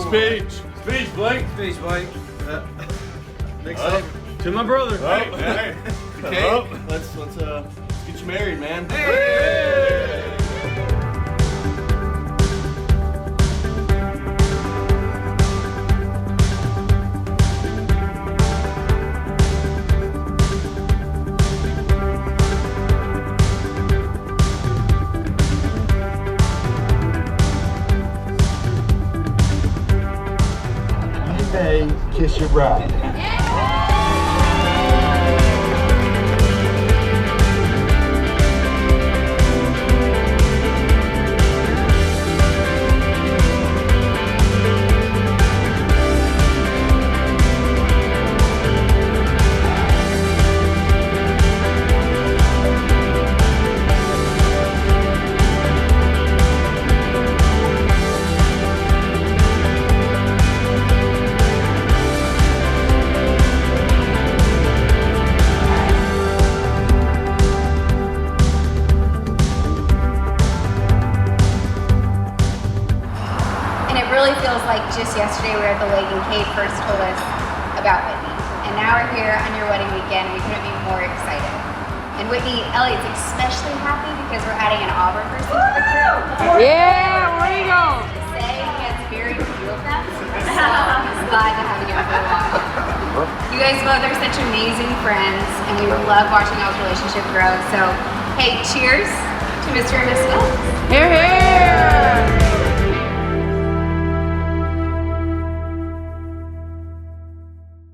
Speech. Speech, Blake. Speech, Blake. Next up. To my brother. Hey. Okay. Let's get you married, man. Hey. Kiss your bride. Feels like just yesterday we were at the lake and Cade first told us about Whitney. And now we're here on your wedding weekend. We couldn't be more excited. And Whitney, Elliot's especially happy because we're adding an Auburn person to the group. Yeah, where you go? To say he has very few of them. So he's glad to have you for a while. You guys both are such amazing friends and we love watching y'all's relationship grow. So hey, cheers to Mr. and Miss Phillips. Here, here!